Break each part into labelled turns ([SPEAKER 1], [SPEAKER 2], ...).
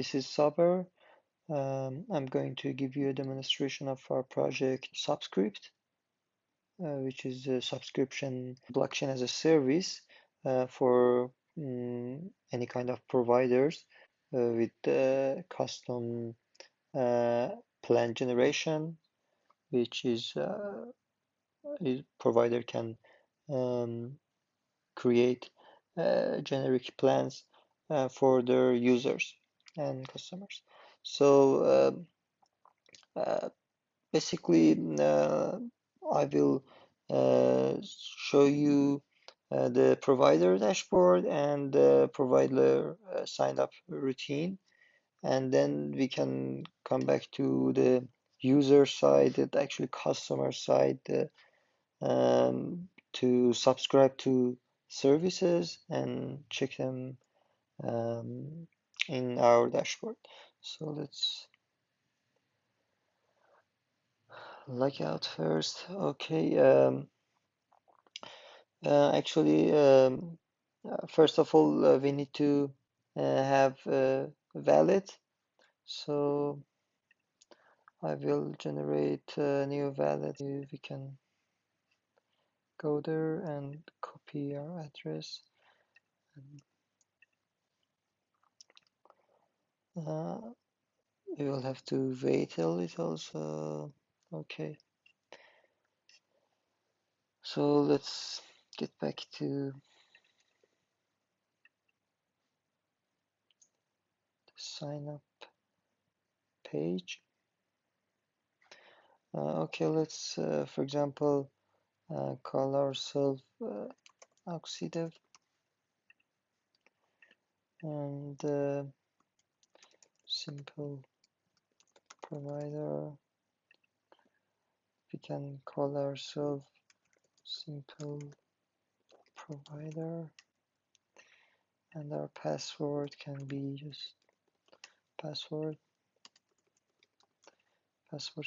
[SPEAKER 1] This is Saber. I'm going to give you a demonstration of our project SubsCrypt, which is a subscription blockchain as a service for any kind of providers with custom plan generation, which is provider can um, create generic plans for their users and customers. So uh, basically, I will show you the provider dashboard and the provider sign up routine, and then we can come back to the user side, the actually customer side, to subscribe to services and check them um, in our dashboard. So let's log out first. Okay. Actually, first of all, we need to have a wallet. So I will generate a new wallet. We can go there and copy our address. Uh, we will have to wait a little. So okay. So let's get back to the sign up page. Okay, let's, for example, call ourselves Oxidev, and simple provider. We can call ourselves simple provider, and our password can be just password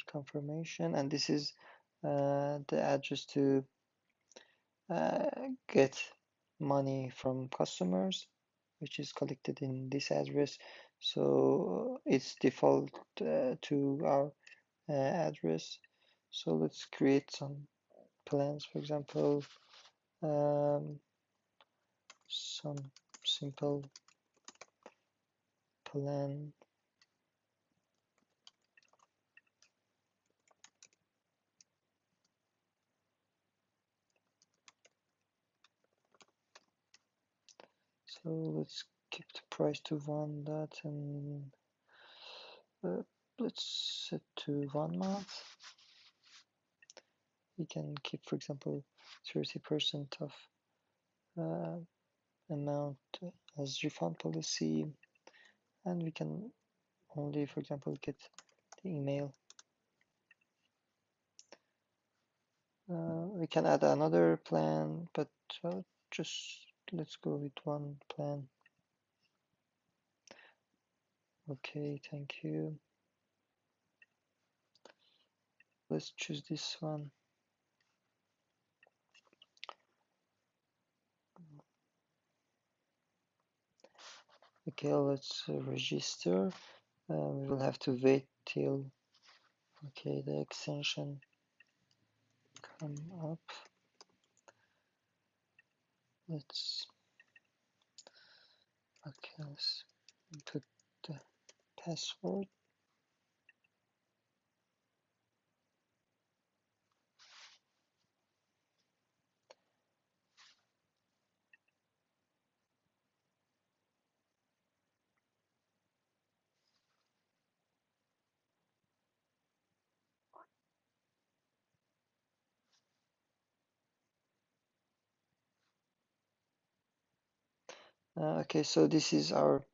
[SPEAKER 1] confirmation, and this is the address to get money from customers, which is collected in this address. So it's default to our address. So let's create some plans. For example, some simple plan. So let's keep the price to 1 dot, and let's set to 1 month. We can keep, for example, 30% of amount as refund policy, and we can only, for example, get the email. We can add another plan, but just let's go with one plan. Okay, thank you. Let's choose this one. Okay, let's register. We will have to wait till the extension come up. Let's put the password. Okay, so this is our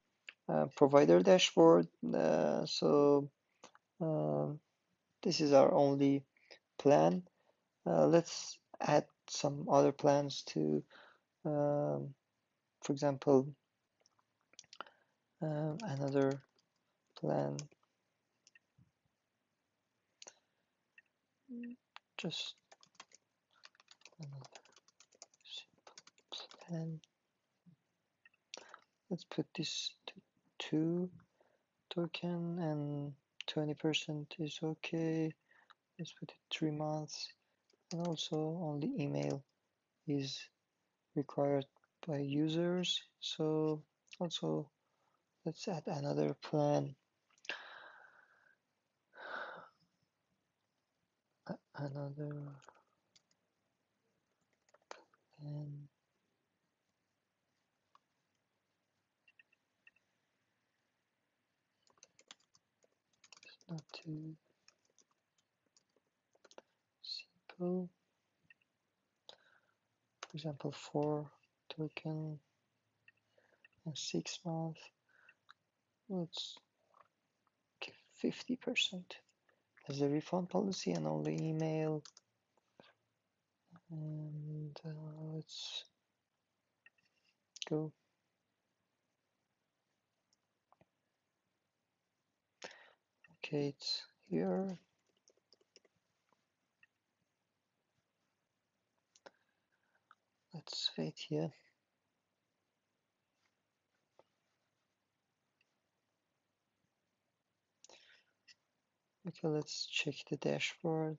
[SPEAKER 1] provider dashboard. So this is our only plan. Let's add some other plans to, for example, another plan. Just another simple plan. Let's put this to 2, token, and 20% is okay. Let's put it 3 months, and also only email is required by users. So also let's add another plan, another plan. Not too simple. For example, 4 token and 6 months. Let's give 50% as a refund policy and only email. And let's go. Okay, it's here. Let's wait here. Okay, let's check the dashboard.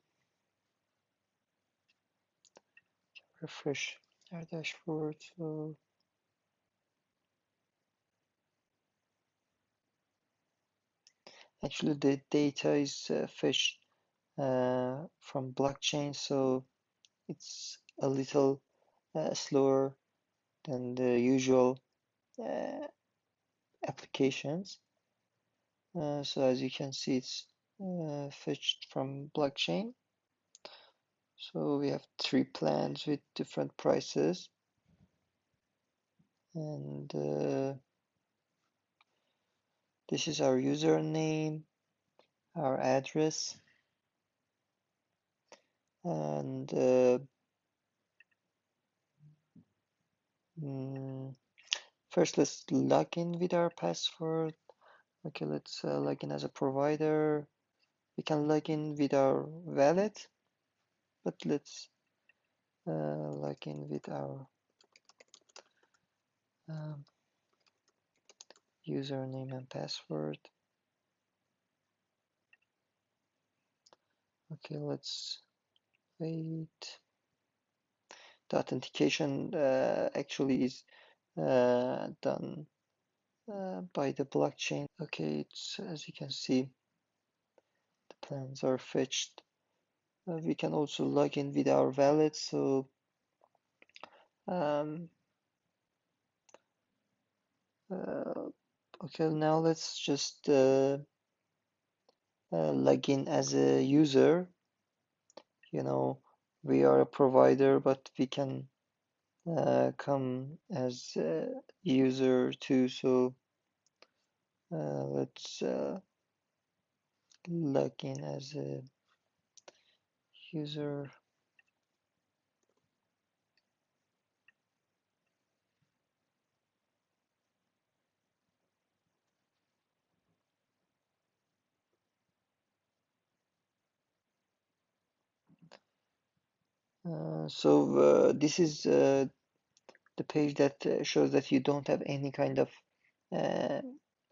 [SPEAKER 1] Refresh our dashboard. So actually the data is fetched from blockchain, so it's a little slower than the usual uh, applications. So as you can see, it's fetched from blockchain. So we have 3 plans with different prices, and this is our username, our address, and first let's log in with our password. Okay, let's log in as a provider. We can log in with our wallet, but let's log in with our um, username and password. Okay, let's wait. The authentication actually is done by the blockchain. Okay, it's as you can see, the plans are fetched. We can also log in with our wallet. So um, okay, now let's just log in as a user. You know, we are a provider, but we can come as a user too. So let's log in as a user. So this is the page that shows that you don't have any kind of uh,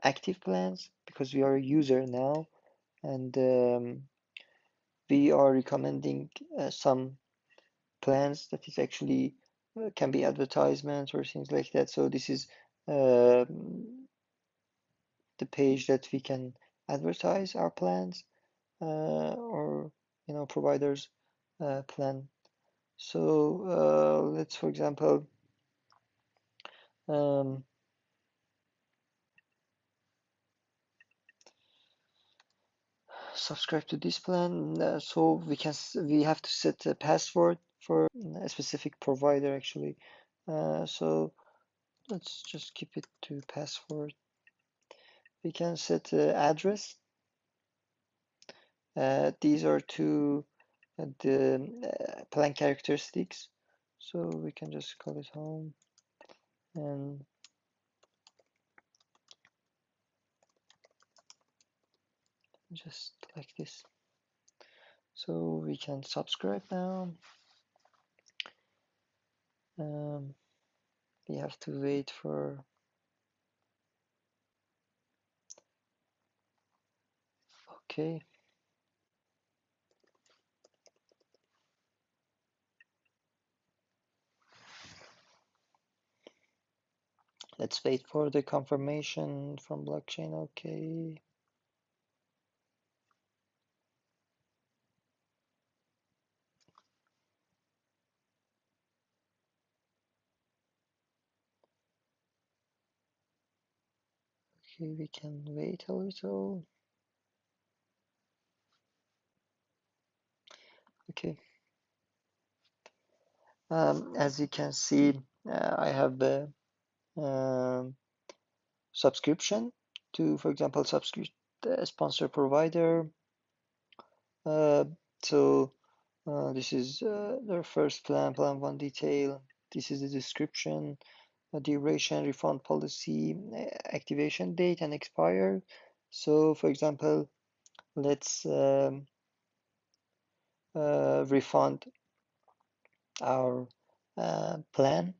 [SPEAKER 1] active plans because you are a user now, and we are recommending some plans that is actually can be advertisements or things like that. So this is the page that we can advertise our plans or providers plan. So let's, for example, um, subscribe to this plan. So we have to set a password for a specific provider actually. So let's just keep it to password. We can set address. These are two the plan characteristics. So we can just call it home and just like this. So we can subscribe now. We have to wait for Okay. Let's wait for the confirmation from blockchain. Okay. Okay, we can wait a little. Okay. As you can see, I have the subscription to, for example, subscript sponsor provider. Uh, so this is their first plan, plan one detail. This is the description, duration, refund policy, activation date, and expire. So, for example, let's refund our plan.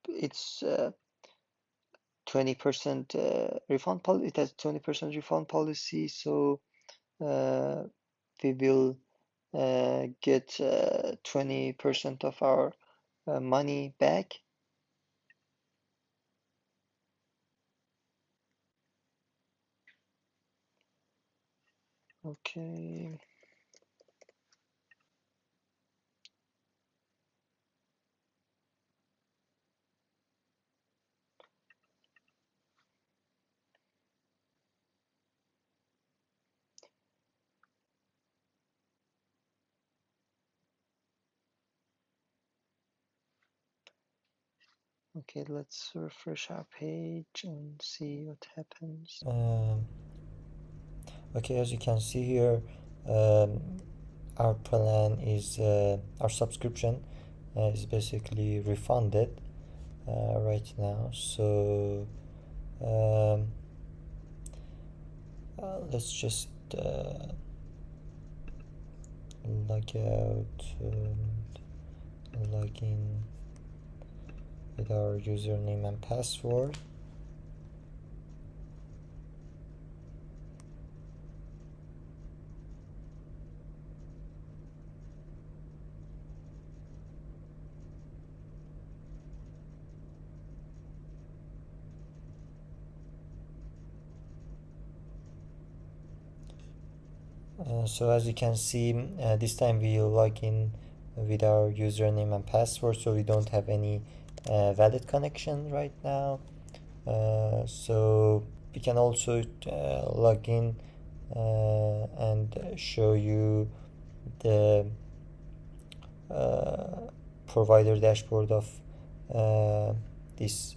[SPEAKER 1] It's 20% refund policy. It has 20% refund policy, so we will get 20% of our money back. Okay. Okay, let's refresh our page and see what happens.
[SPEAKER 2] Okay, as you can see here, our plan is our subscription is basically refunded right now. So um, let's just log out and log in with our username and password. So as you can see, this time we'll log in with our username and password, so we don't have any valid connection right now. So we can also log in and show you the provider dashboard of this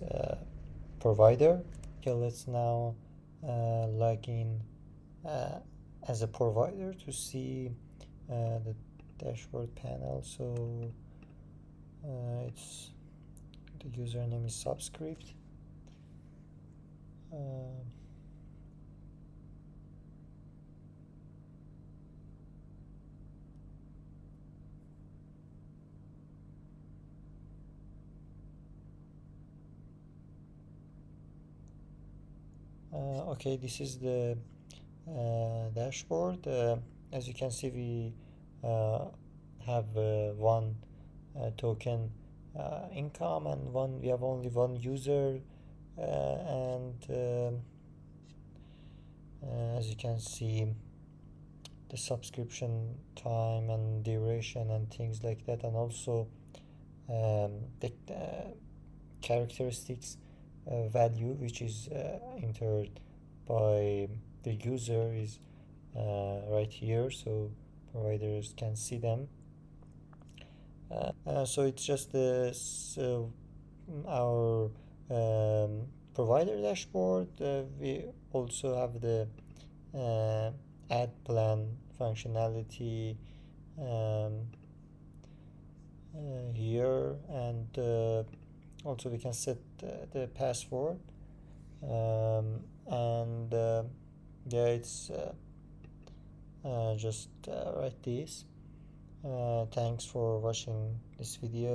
[SPEAKER 2] provider. Okay, let's now log in as a provider to see the dashboard panel. So it's the username is SubsCrypt. Okay, this is the dashboard. As you can see, we have one token income, and we have only one user, and as you can see, the subscription time and duration and things like that, and also the characteristics value which is entered by the user is right here, so providers can see them. So it's just our provider dashboard. We also have the ad plan functionality um, here, and also we can set the password, and yeah, it's just write this. Thanks for watching this video.